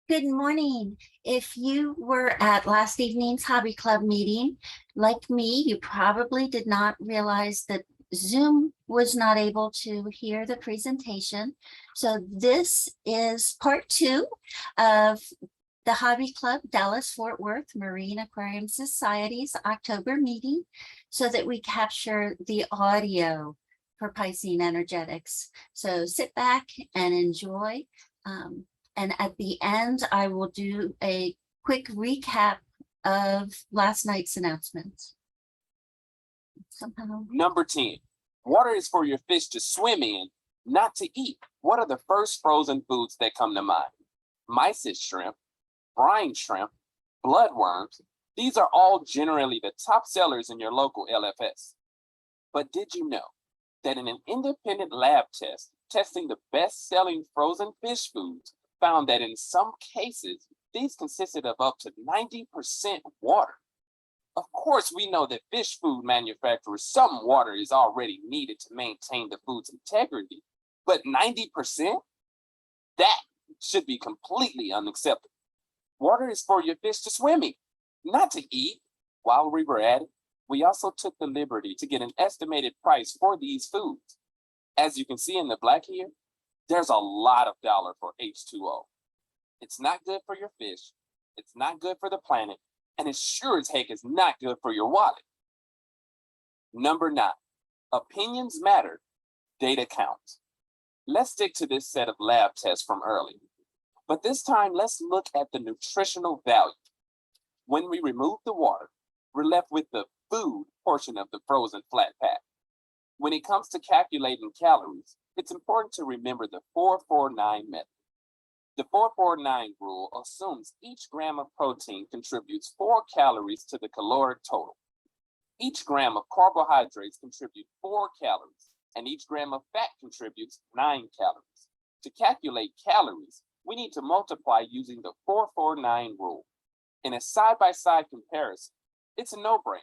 Good morning. If you were at last evening's Hobby Club meeting, like me, you probably did not realize that Zoom was not able to hear the presentation. So this is part 2 of the Hobby Club Dallas-Fort Worth Marine Aquarium Society's October meeting so that we capture the audio for Piscine Energetics. So sit back and enjoy. And at the end, I will do a quick recap of last night's announcements. Somehow. Number 10, water is for your fish to swim in, not to eat. What are the first frozen foods that come to mind? Mysis shrimp, brine shrimp, bloodworms. These are all generally the top sellers in your local LFS. But did you know that in an independent lab test, testing the best-selling frozen fish foods found that in some cases, these consisted of up to 90% water? Of course, we know that fish food manufacturers, some water is already needed to maintain the food's integrity, but 90%? That should be completely unacceptable. Water is for your fish to swim in, not to eat. While we were at it, we also took the liberty to get an estimated price for these foods. As you can see in the black here, there's a lot of dollar for H2O. It's not good for your fish, it's not good for the planet, and it sure as heck is not good for your wallet. Number 9, opinions matter, data counts. Let's stick to this set of lab tests from earlier, but this time let's look at the nutritional value. When we remove the water, we're left with the food portion of the frozen flat pack. When it comes to calculating calories, it's important to remember the 4-4-9 method. The 4-4-9 rule assumes each gram of protein contributes 4 calories to the caloric total. Each gram of carbohydrates contributes 4 calories, and each gram of fat contributes 9 calories. To calculate calories, we need to multiply using the 4-4-9 rule. In a side-by-side comparison, it's a no-brainer.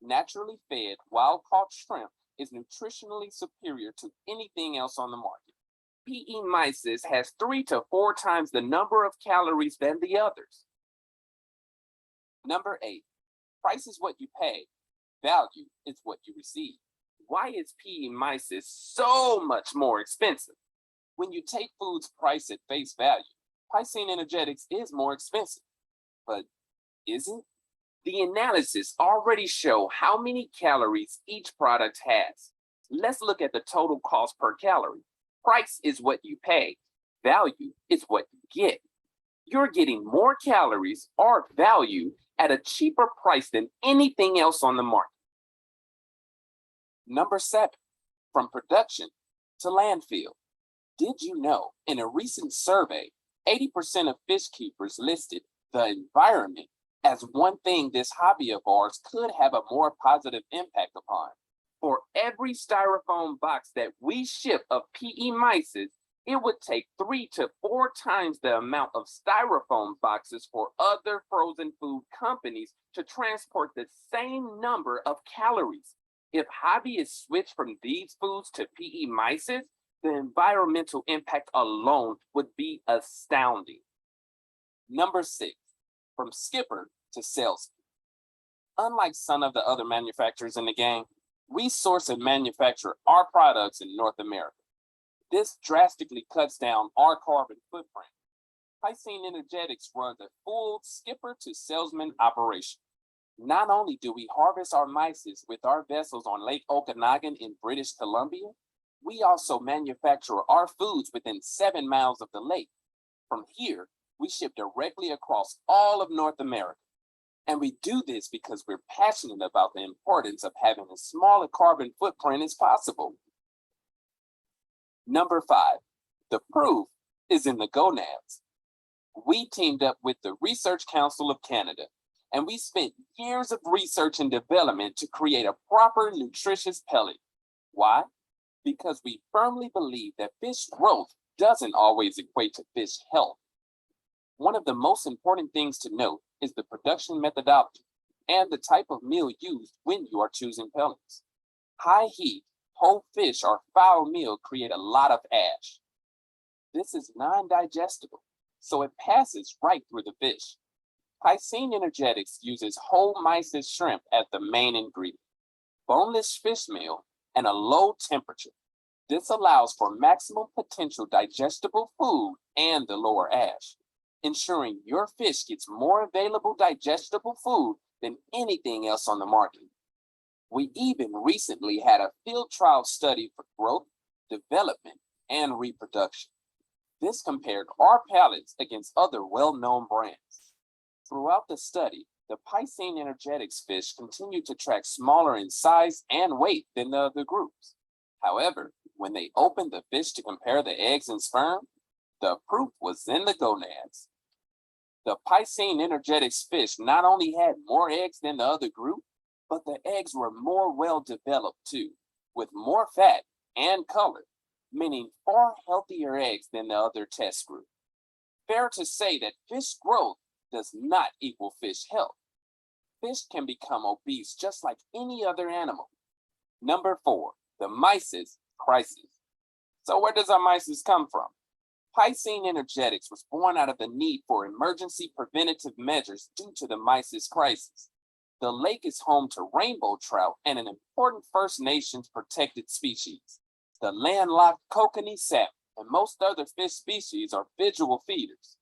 Naturally fed, wild-caught shrimp is nutritionally superior to anything else on the market. PE Mysis has 3 to 4 times the number of calories than the others. Number 8, price is what you pay, value is what you receive. Why is PE Mysis so much more expensive? When you take food's price at face value, Piscine Energetics is more expensive. But is it? The analysis already show how many calories each product has. Let's look at the total cost per calorie. Price is what you pay. Value is what you get. You're getting more calories or value at a cheaper price than anything else on the market. Number 7, from production to landfill. Did you know in a recent survey, 80% of fish keepers listed the environment as one thing this hobby of ours could have a more positive impact upon? For every styrofoam box that we ship of PE Mysis, it would take 3 to 4 times the amount of styrofoam boxes for other frozen food companies to transport the same number of calories. If hobbyists switch from these foods to PE Mysis, the environmental impact alone would be astounding. Number 6, from skipper to salesman. Unlike some of the other manufacturers in the game, we source and manufacture our products in North America. This drastically cuts down our carbon footprint. Piscine Energetics runs a full skipper to salesman operation. Not only do we harvest our mysis with our vessels on Lake Okanagan in British Columbia, we also manufacture our foods within 7 miles of the lake. From here, we ship directly across all of North America. And we do this because we're passionate about the importance of having as small a carbon footprint as possible. Number 5, the proof is in the Gonads. We teamed up with the Research Council of Canada, and we spent years of research and development to create a proper nutritious pellet. Why? Because we firmly believe that fish growth doesn't always equate to fish health. One of the most important things to note is the production methodology and the type of meal used when you are choosing pellets. High heat, whole fish, or foul meal create a lot of ash. This is non-digestible, so it passes right through the fish. Piscine Energetics uses whole Mysis shrimp as the main ingredient, boneless fish meal, and a low temperature. This allows for maximum potential digestible food and the lower ash, ensuring your fish gets more available digestible food than anything else on the market. We even recently had a field trial study for growth, development, and reproduction. This compared our pellets against other well-known brands. Throughout the study, the Piscine Energetics fish continued to track smaller in size and weight than the other groups. However, when they opened the fish to compare the eggs and sperm, the proof was in the gonads. The Piscine Energetics fish not only had more eggs than the other group, but the eggs were more well developed too, with more fat and color, meaning far healthier eggs than the other test group. Fair to say that fish growth does not equal fish health. Fish can become obese just like any other animal. Number 4, the Mysis Crisis. So where does our mysis come from? Piscine Energetics was born out of the need for emergency preventative measures due to the Mysis Crisis. The lake is home to rainbow trout and an important First Nations protected species. The landlocked kokanee salmon and most other fish species are visual feeders,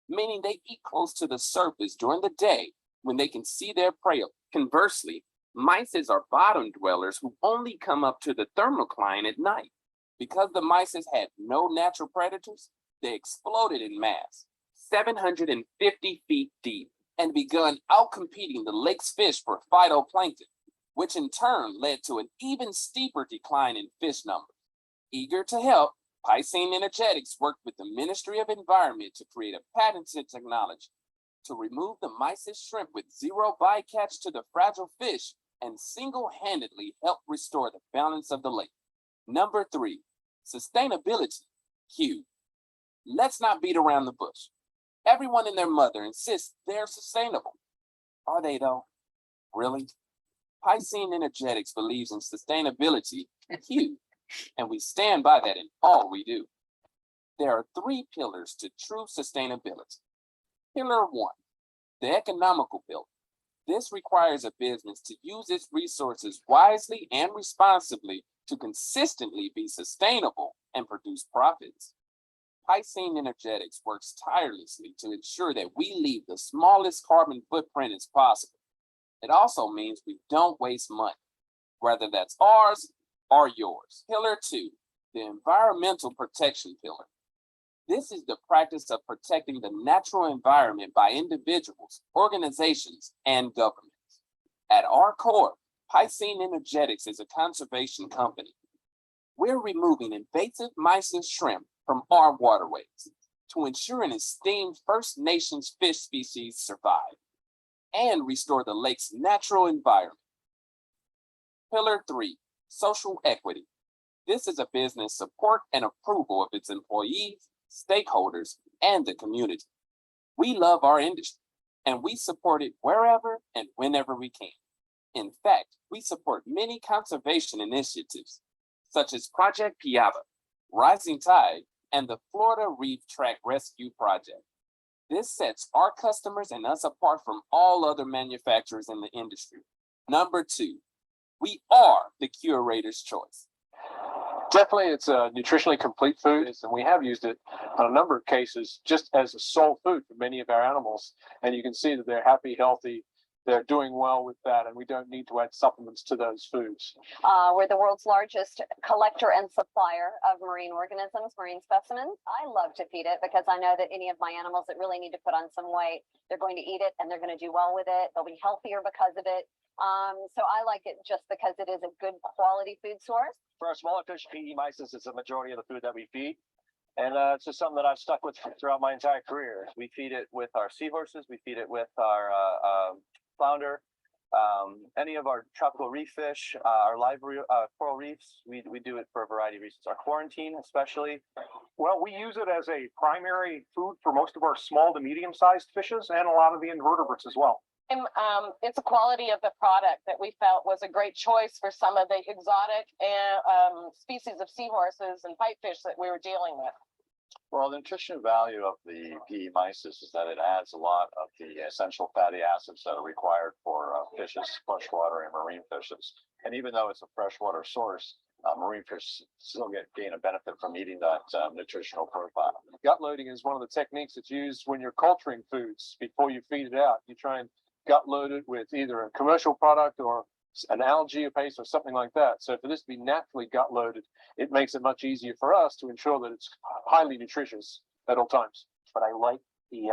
meaning they eat close to the surface during the day when they can see their prey. Conversely, mysis are bottom dwellers who only come up to the thermocline at night. Because the mysis had no natural predators, they exploded in mass, 750 feet deep, and begun outcompeting the lake's fish for phytoplankton, which in turn led to an even steeper decline in fish numbers. Eager to help, Piscine Energetics worked with the Ministry of Environment to create a patented technology to remove the mysis shrimp with zero bycatch to the fragile fish and single-handedly help restore the balance of the lake. Number 3, sustainability. Huge. Let's not beat around the bush. Everyone and their mother insists they're sustainable. Are they though? Really? Piscine Energetics believes in sustainability. Huge. And we stand by that in all we do. There are 3 pillars to true sustainability. Pillar 1, the economical pillar. This requires a business to use its resources wisely and responsibly to consistently be sustainable and produce profits. Piscine Energetics works tirelessly to ensure that we leave the smallest carbon footprint as possible. It also means we don't waste money, whether that's ours or yours. Pillar 2, the environmental protection pillar. This is the practice of protecting the natural environment by individuals, organizations, and governments. At our core, Piscine Energetics is a conservation company. We're removing invasive mysis shrimp from our waterways to ensure an esteemed First Nations fish species survive and restore the lake's natural environment. Pillar 3, social equity. This is a business support and approval of its employees, stakeholders, and the community. We love our industry, and we support it wherever and whenever we can. In fact, we support many conservation initiatives, such as Project Piava, Rising Tide, and the Florida Reef Track Rescue Project. This sets our customers and us apart from all other manufacturers in the industry. Number 2, we are the Curators Choice. Definitely, it's a nutritionally complete food, and we have used it on a number of cases just as a sole food for many of our animals. And you can see that they're happy, healthy, they're doing well with that, and we don't need to add supplements to those foods. We're the world's largest collector and supplier of marine organisms, marine specimens. I love to feed it because I know that any of my animals that really need to put on some weight, they're going to eat it and they're going to do well with it. They'll be healthier because of it. So I like it just because it is a good quality food source. For our smaller fish, PE mysis is the majority of the food that we feed. And it's just something that I've stuck with throughout my entire career. We feed it with our seahorses. We feed it with our flounder, any of our tropical reef fish, our live coral reefs. We do it for a variety of reasons. Our quarantine, especially. Well, we use it as a primary food for most of our small to medium-sized fishes and a lot of the invertebrates as well. It's a quality of the product that we felt was a great choice for some of the exotic species of seahorses and pipefish that we were dealing with. Well, the nutritional value of the PE Mysis is that it adds a lot of the essential fatty acids that are required for fishes, freshwater and marine fishes. And even though it's a freshwater source, marine fish still gain a benefit from eating that nutritional profile. Gut loading is one of the techniques that's used when you're culturing foods before you feed it out. You try and gut load it with either a commercial product or an algae paste or something like that. So for this to be naturally gut loaded, it makes it much easier for us to ensure that it's highly nutritious at all times. But I like the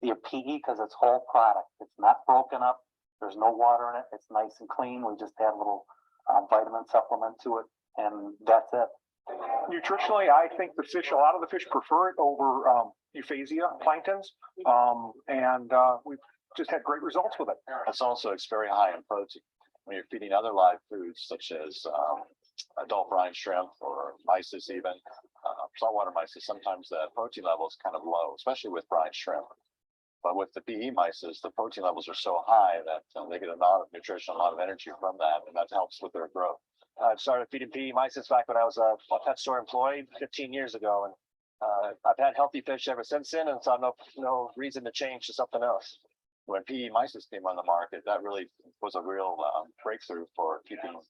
PE because it's whole product. It's not broken up. There's no water in it. It's nice and clean. We just add a little vitamin supplement to it, and that's it. Nutritionally, I think a lot of the fish prefer it over Euphausia planktons, and we've just had great results with it. It's very high in protein. When you're feeding other live foods such as adult brine shrimp or mysis, even saltwater mysis, sometimes the protein level is kind of low, especially with brine shrimp. But with the PE mysis, the protein levels are so high that they get a lot of nutrition, a lot of energy from that, and that helps with their growth. I started feeding PE Mysis back when I was a pet store employee 15 years ago, and I've had healthy fish ever since then, and saw no reason to change to something else. When PE Mysis came on the market, that really was a real breakthrough for keeping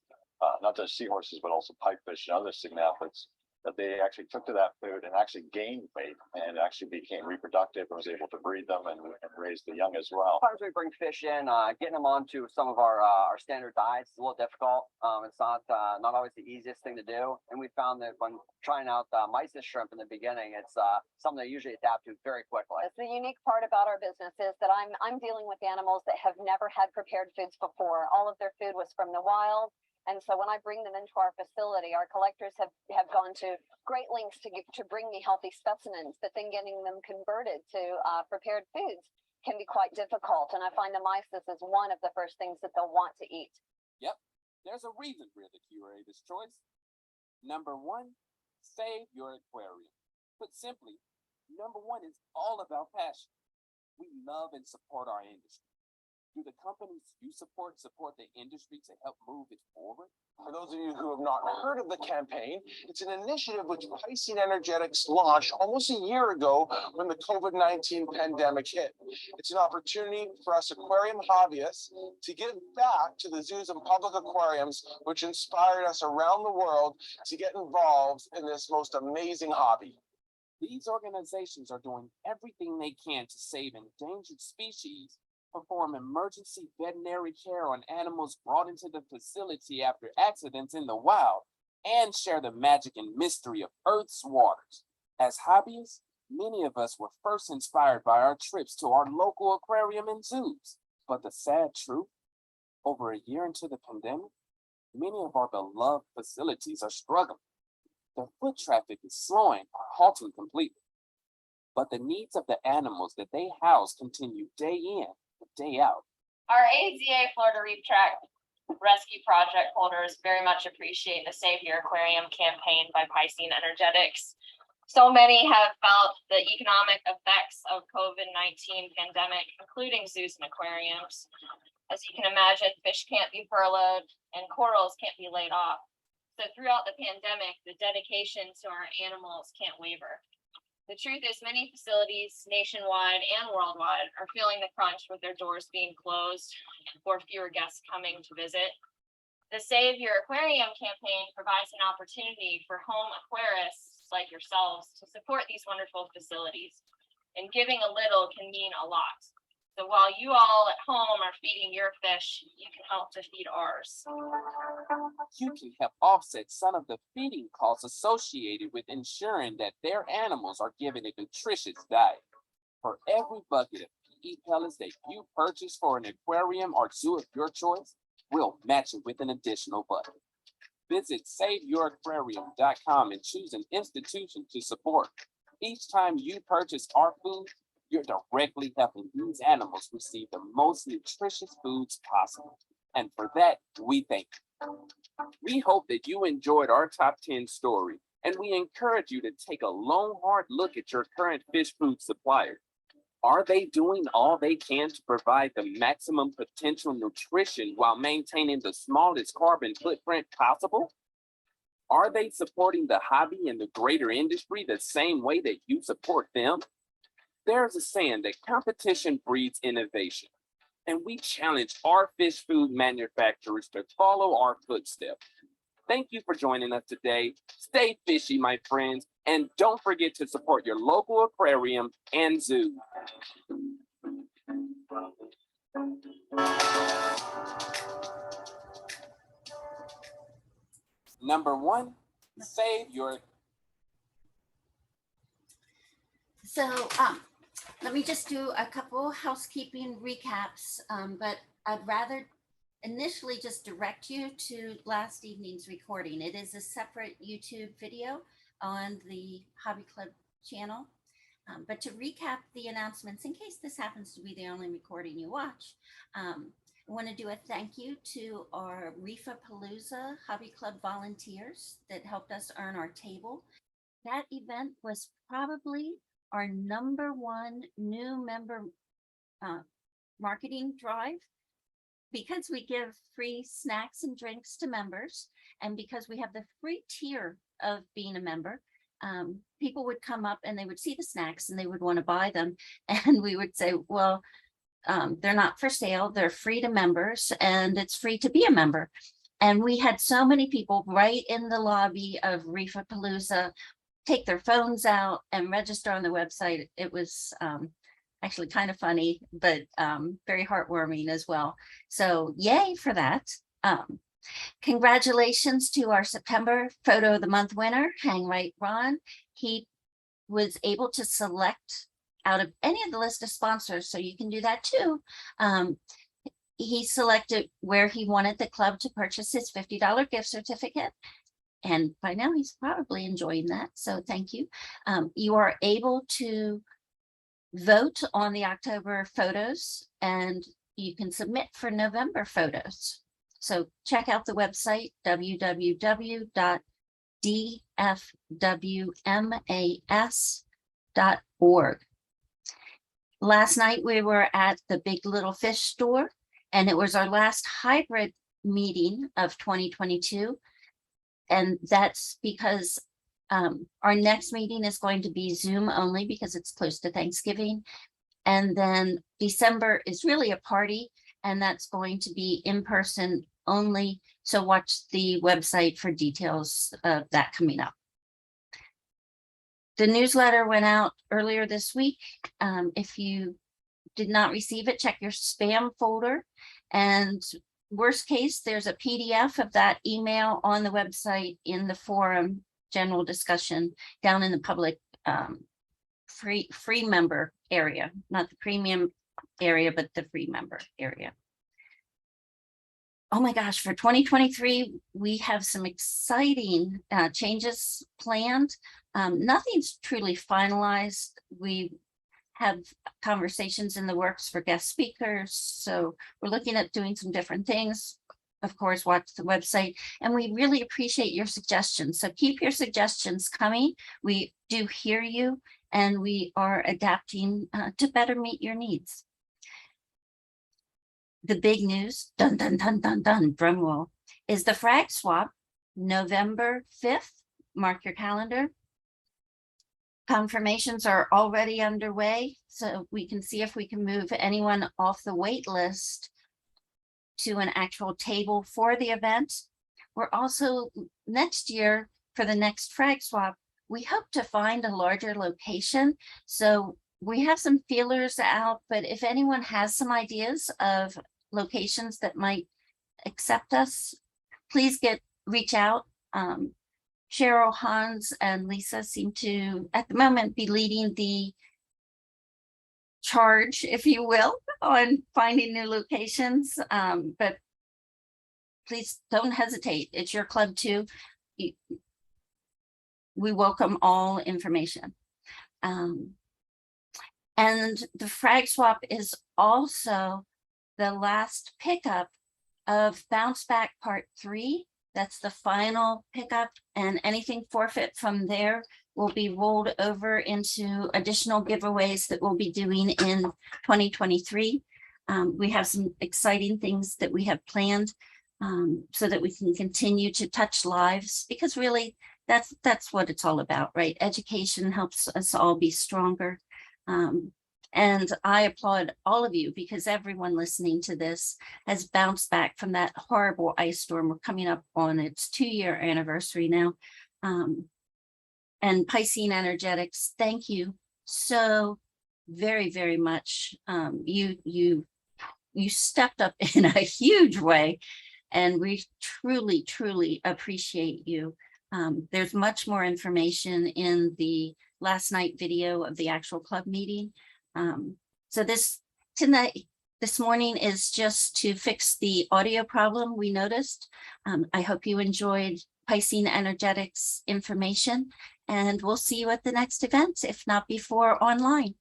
not just seahorses but also pipefish and other cygnathids. That they actually took to that food and actually gained weight and actually became reproductive and was able to breed them and raise the young as well. Sometimes we bring fish in, getting them onto some of our standard diets is a little difficult. It's not always the easiest thing to do. And we found that when trying out mysis shrimp in the beginning, it's something they usually adapt to very quickly. That's the unique part about our business is that I'm dealing with animals that have never had prepared foods before. All of their food was from the wild. And so when I bring them into our facility, our collectors have gone to great lengths to bring me healthy specimens, but then getting them converted to prepared foods can be quite difficult. And I find the mysis is one of the first things that they'll want to eat. Yep, there's a reason we're the Curators Choice. Number one, save your aquarium. Put simply, number one is all about passion. We love and support our industry. Do the companies you support the industry to help move it forward? For those of you who have not heard of the campaign, it's an initiative which Piscine Energetics launched almost a year ago when the COVID-19 pandemic hit. It's an opportunity for us aquarium hobbyists to give back to the zoos and public aquariums, which inspired us around the world to get involved in this most amazing hobby. These organizations are doing everything they can to save endangered species, perform emergency veterinary care on animals brought into the facility after accidents in the wild, and share the magic and mystery of Earth's waters. As hobbyists, many of us were first inspired by our trips to our local aquarium and zoos. But the sad truth, over a year into the pandemic, many of our beloved facilities are struggling. The foot traffic is slowing or halting completely. But the needs of the animals that they house continue day in, day out. Our AZA Florida Reef Track Rescue Project holders very much appreciate the Save Your Aquarium campaign by Piscine Energetics. So many have felt the economic effects of COVID-19 pandemic, including zoos and aquariums. As you can imagine, fish can't be furloughed and corals can't be laid off. So throughout the pandemic, the dedication to our animals can't waver. The truth is many facilities nationwide and worldwide are feeling the crunch with their doors being closed or fewer guests coming to visit. The Save Your Aquarium campaign provides an opportunity for home aquarists like yourselves to support these wonderful facilities. And giving a little can mean a lot. So while you all at home are feeding your fish, you can help to feed ours. You can help offset some of the feeding costs associated with ensuring that their animals are given a nutritious diet. For every bucket of PE pellets that you purchase for an aquarium or zoo of your choice, we'll match it with an additional bucket. Visit SaveYourAquarium.com and choose an institution to support. Each time you purchase our food, you're directly helping these animals receive the most nutritious foods possible. And for that, we thank you. We hope that you enjoyed our top 10 story, and we encourage you to take a long, hard look at your current fish food supplier. Are they doing all they can to provide the maximum potential nutrition while maintaining the smallest carbon footprint possible? Are they supporting the hobby and the greater industry the same way that you support them? There's a saying that competition breeds innovation, and we challenge our fish food manufacturers to follow our footsteps. Thank you for joining us today. Stay fishy, my friends, and don't forget to support your local aquarium and zoo. Number one, save your. So let me just do a couple housekeeping recaps, but I'd rather initially just direct you to last evening's recording. It is a separate YouTube video on the Hobby Club channel. But to recap the announcements, in case this happens to be the only recording you watch, I want to do a thank you to our Reefapalooza Hobby Club volunteers that helped us earn our table. That event was probably our #1 new member marketing drive, because we give free snacks and drinks to members, and because we have the free tier of being a member. People would come up and they would see the snacks and they would want to buy them. And we would say, well, they're not for sale. They're free to members, and it's free to be a member. And we had so many people right in the lobby of Reefapalooza take their phones out and register on the website. It was actually kind of funny, but very heartwarming as well. So yay for that. Congratulations to our September Photo of the Month winner, Hang Right Ron. He was able to select out of any of the list of sponsors, so you can do that too. He selected where he wanted the club to purchase his $50 gift certificate. And by now he's probably enjoying that, so thank you. You are able to vote on the October photos, and you can submit for November photos. So check out the website, www.dfwmas.org. Last night we were at the Big Little Fish store, and it was our last hybrid meeting of 2022. And that's because our next meeting is going to be Zoom only because it's close to Thanksgiving. And then December is really a party, and that's going to be in person only. So watch the website for details of that coming up. The newsletter went out earlier this week. If you did not receive it, check your spam folder. And worst case, there's a PDF of that email on the website in the forum general discussion down in the public free member area, not the premium area, but the free member area. Oh my gosh, for 2023, we have some exciting changes planned. Nothing's truly finalized. We have conversations in the works for guest speakers. So we're looking at doing some different things. Of course, watch the website, and we really appreciate your suggestions. So keep your suggestions coming. We do hear you, and we are adapting to better meet your needs. The big news, dun, dun, dun, dun, dun, drum roll, is the frag swap, November 5th. Mark your calendar. Confirmations are already underway, so we can see if we can move anyone off the wait list to an actual table for the event. We're also, next year, for the next frag swap, we hope to find a larger location. So we have some feelers out, but if anyone has some ideas of locations that might accept us, please reach out. Cheryl, Hans, and Lisa seem to, at the moment, be leading the charge, if you will, on finding new locations. But please don't hesitate. It's your club too. We welcome all information. And the frag swap is also the last pickup of Bounce Back Part 3. That's the final pickup, and anything forfeit from there will be rolled over into additional giveaways that we'll be doing in 2023. We have some exciting things that we have planned. so that we can continue to touch lives, because really that's what it's all about, right? Education helps us all be stronger. And I applaud all of you, because everyone listening to this has bounced back from that horrible ice storm. We're coming up on its 2-year anniversary now. And Piscine Energetics, thank you so very, very much. You stepped up in a huge way, and we truly, truly appreciate you. There's much more information in the last night video of the actual club meeting. So this morning is just to fix the audio problem we noticed. I hope you enjoyed Piscine Energetics information, and we'll see you at the next event, if not before online.